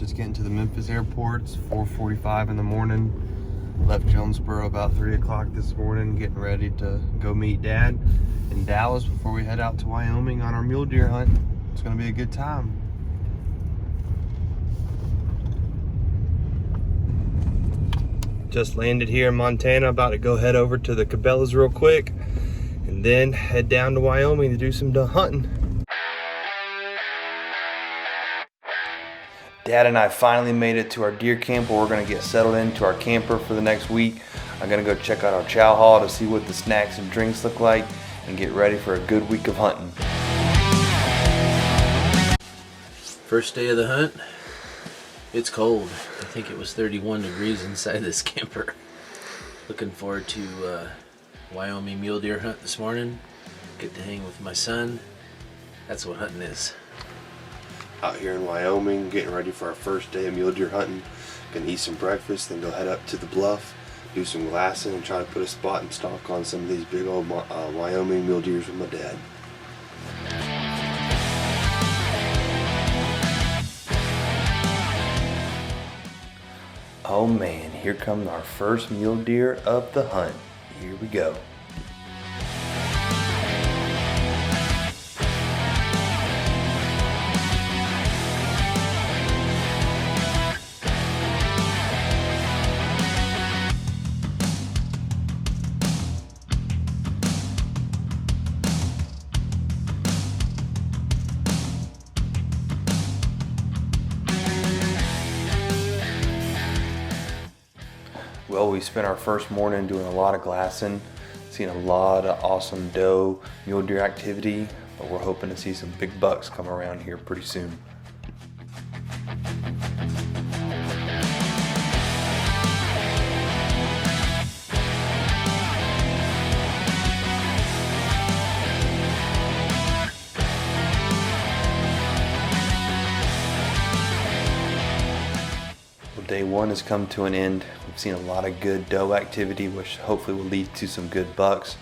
Just getting to the Memphis airport. It's 4:45 in the morning. Left Jonesboro about 3 o'clock this morning, getting ready to go meet Dad in Dallas before we head out to Wyoming on our mule deer hunt. It's gonna be a good time. Just landed here in Montana, about to go head over to the Cabela's real quick and then head down to Wyoming to do some hunting. Dad and I finally made it to our deer camp where we're gonna get settled into our camper for the next week. I'm gonna go check out our chow hall to see what the snacks and drinks look like and get ready for a good week of hunting. First day of the hunt. It's cold. I think it was 31 degrees inside this camper. Looking forward to Wyoming mule deer hunt this morning. Get to hang with my son. That's what hunting is. Out here in Wyoming, getting ready for our first day of mule deer hunting. Gonna eat some breakfast, then go head up to the bluff, do some glassing, and try to put a spot and stalk on some of these big old Wyoming mule deers with my dad. Oh man, here comes our first mule deer of the hunt. Here we go. Well, we spent our first morning doing a lot of glassing, seeing a lot of awesome doe mule deer activity, but we're hoping to see some big bucks come around here pretty soon. Day one has come to an end. We've seen a lot of good doe activity, which hopefully will lead to some good bucks.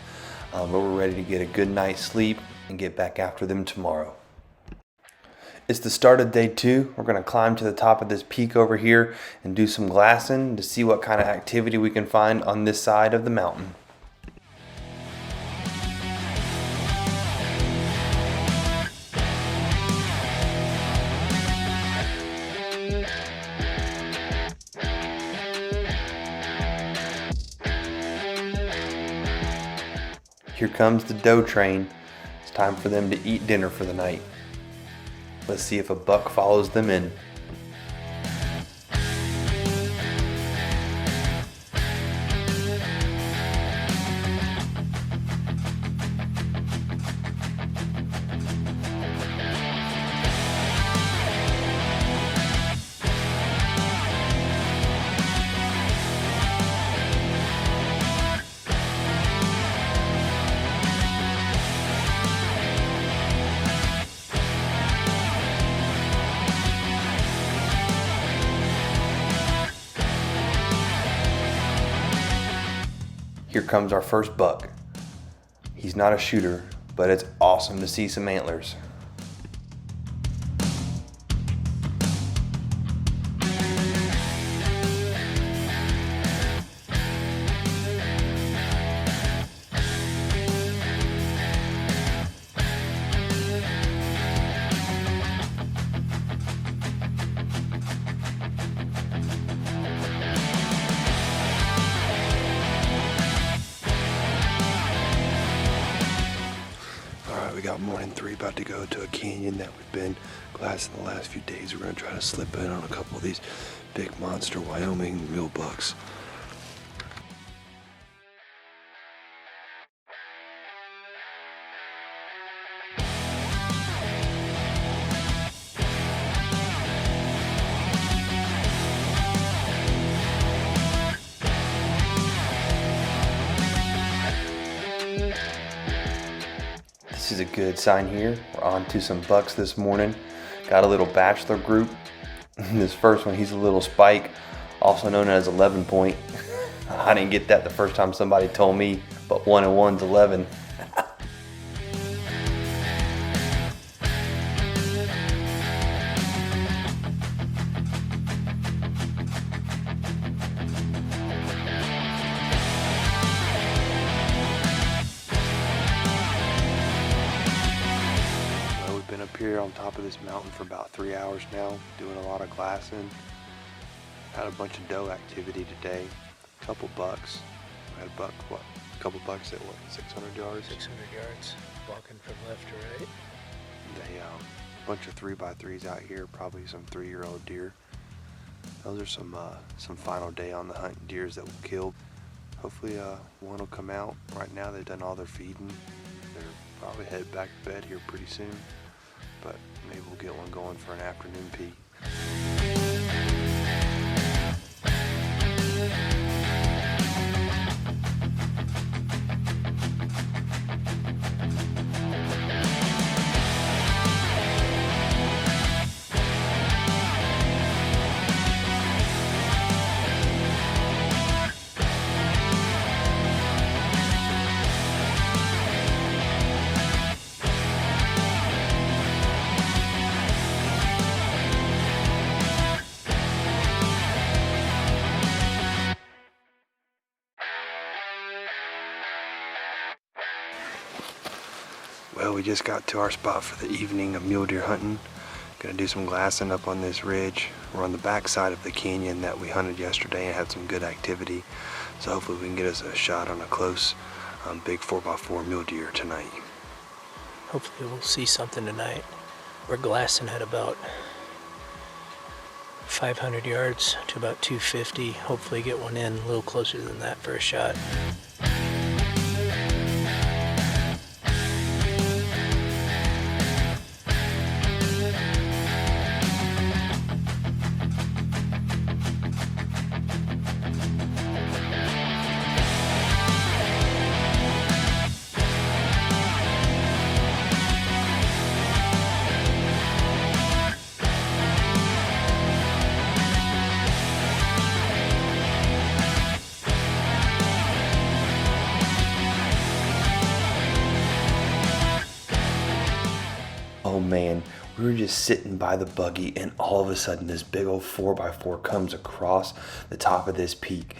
But we're ready to get a good night's sleep and get back after them tomorrow. It's the start of day two. We're going to climb to the top of this peak over here and do some glassing to see what kind of activity we can find on this side of the mountain. Here comes the doe train. It's time for them to eat dinner for the night. Let's see if a buck follows them in. Here comes our first buck. He's not a shooter, but it's awesome to see some antlers. We got morning 3, about to go to a canyon that we've been glassing the last few days. We're gonna try to slip in on a couple of these big monster Wyoming mule bucks. This is a good sign here. We're on to some bucks this morning. Got a little bachelor group. This first one, he's a little spike, also known as 11 point. I didn't get that the first time somebody told me, but 1 and 1's 11. on top of this mountain for about 3 hours now, doing a lot of glassing. Had a bunch of doe activity today. A couple bucks. I had a buck, a couple bucks at 600 yards? 600 yards, walking from left to right. They, a bunch of 3x3s out here, probably some 3-year-old deer. Those are some final day on the hunt deers that we'll kill. Hopefully one will come out. Right now they've done all their feeding. They're probably head back to bed here pretty soon, but maybe we'll get one going for an afternoon peek. Well, we just got to our spot for the evening of mule deer hunting. Gonna do some glassing up on this ridge. We're on the back side of the canyon that we hunted yesterday and had some good activity. So hopefully we can get us a shot on a close big 4x4 mule deer tonight. Hopefully we'll see something tonight. We're glassing at about 500 yards to about 250. Hopefully get one in a little closer than that for a shot. Oh man, we were just sitting by the buggy and all of a sudden this big old 4x4 comes across the top of this peak.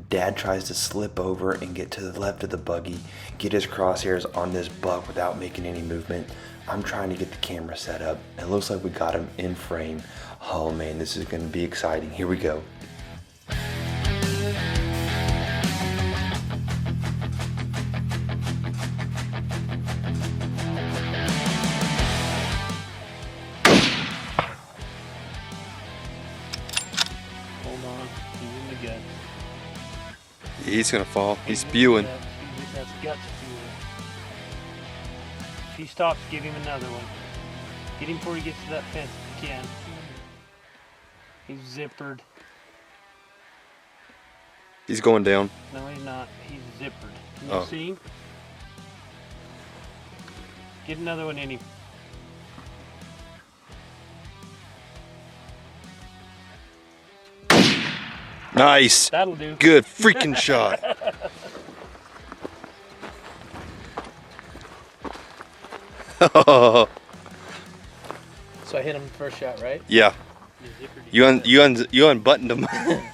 Dad tries to slip over and get to the left of the buggy, get his crosshairs on this buck without making any movement. I'm trying to get the camera set up. It looks like we got him in frame. Oh man, this is gonna be exciting. Here we go. He's gonna fall. He's spewing. That's guts spewing. If he stops, give him another one. Get him before he gets to that fence if you can. He's zippered. He's going down. No, he's not. He's zippered. Can you Oh. see him? Get another one in him. Nice. That'll do. Good freaking shot. So I hit him first shot, right? Yeah. You unbuttoned him. They can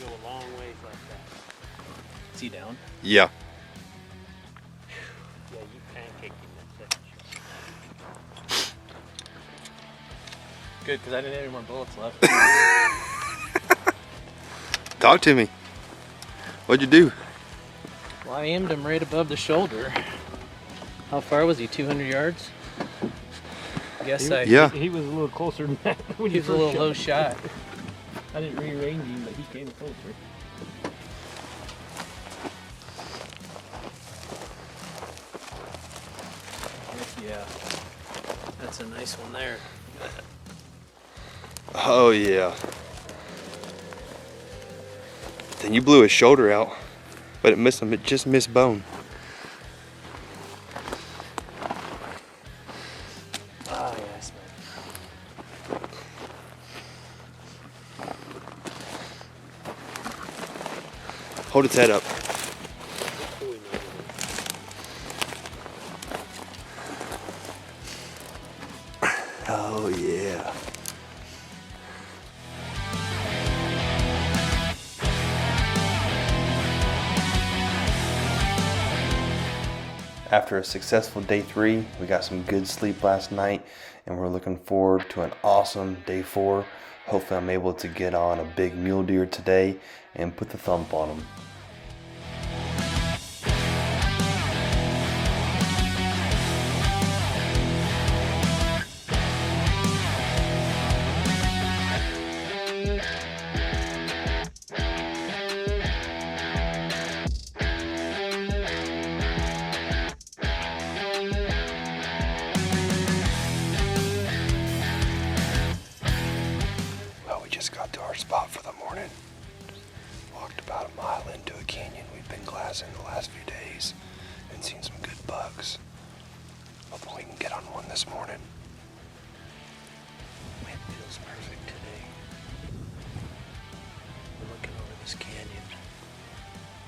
go a long ways like that. Is he down? Yeah. Yeah, you pancaked him that second shot. Good, because I didn't have any more bullets left. Talk to me. What'd you do? Well, I aimed him right above the shoulder. How far was he? 200 yards? Yeah. He was a little closer than that. When He was a little low shot. I didn't rearrange him, but he came closer. Yeah. That's a nice one there. Oh yeah. Then you blew his shoulder out, but it missed him. It just missed bone. Ah, yes, man. Hold its head up. Oh yeah. After a successful day 3, we got some good sleep last night, and we're looking forward to an awesome day 4. Hopefully I'm able to get on a big mule deer today and put the thump on him. Well, we just got to our spot for the morning. Walked about a mile into a canyon we've been glassing the last few days and seen some good bucks. Hoping we can get on one this morning. Wind feels perfect today. We're looking over this canyon.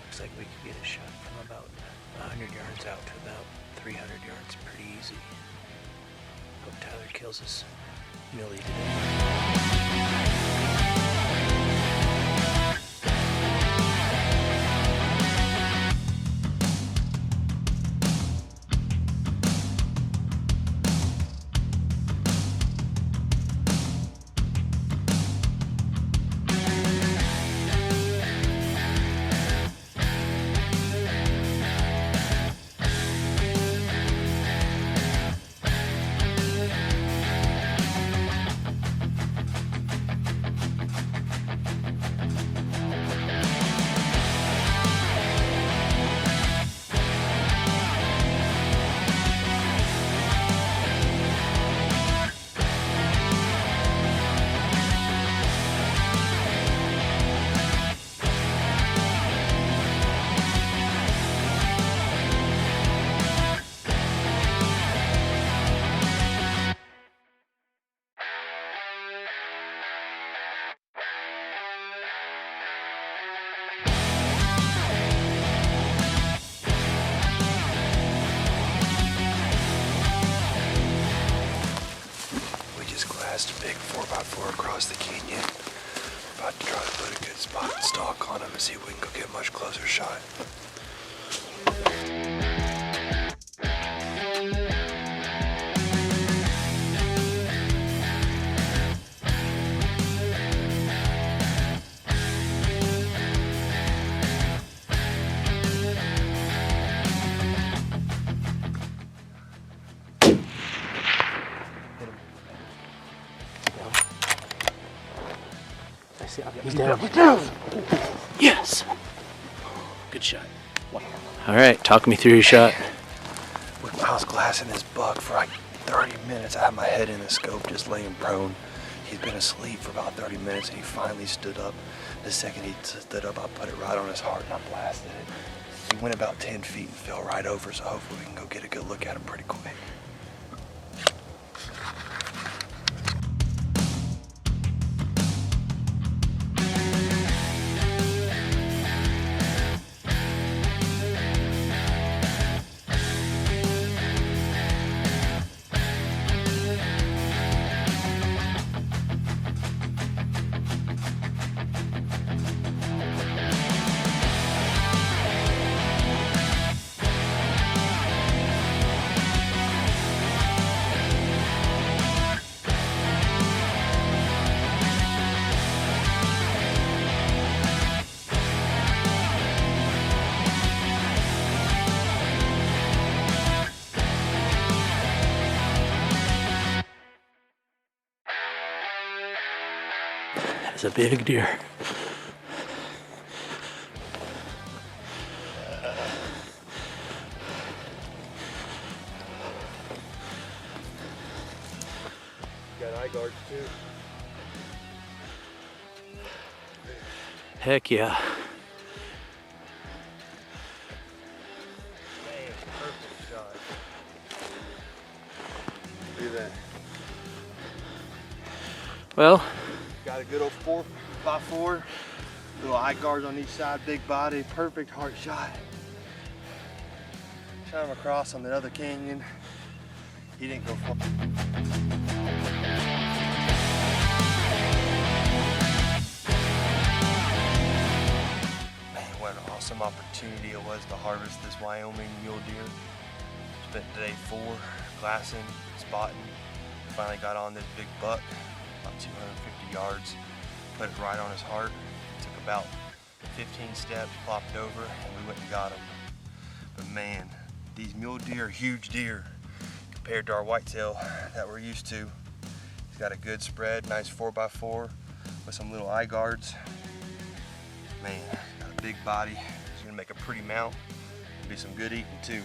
Looks like we could get a shot from about 100 yards out to about 300 yards pretty easy. Hope Tyler kills us Millie today. A big 4x4 across the canyon. We're about to try to put a good spot and stalk on him and see if we can go get a much closer shot. He's down. He's down. Yes. Good shot. All right, talk me through your shot. I was glassing this buck for like 30 minutes. I had my head in the scope just laying prone. He's been asleep for about 30 minutes and he finally stood up. The second he stood up, I put it right on his heart and I blasted it. He went about 10 feet and fell right over, so hopefully we can go get a good look at him pretty quick. That's a big deer. Got eye guards too. Heck yeah. Man, perfect shot. Look at that. Well, got a good old 4x4, little eye guards on each side, big body, perfect heart shot. Shot him across on the other canyon. He didn't go far. Man, what an awesome opportunity it was to harvest this Wyoming mule deer. Spent day 4 glassing, spotting. Finally got on this big buck, about 250 yards. Put it right on his heart. Took about 15 steps, plopped over, and we went and got him. But man, these mule deer are huge deer compared to our whitetail that we're used to. He's got a good spread, nice 4x4 with some little eye guards. Man, got a big body. He's gonna make a pretty mount. It'll be some good eating too.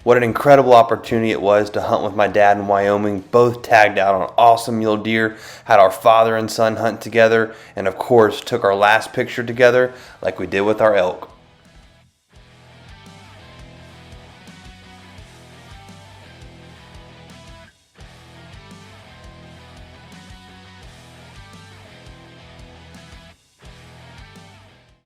What an incredible opportunity it was to hunt with my dad in Wyoming. Both tagged out on awesome mule deer, had our father and son hunt together, and of course took our last picture together like we did with our elk.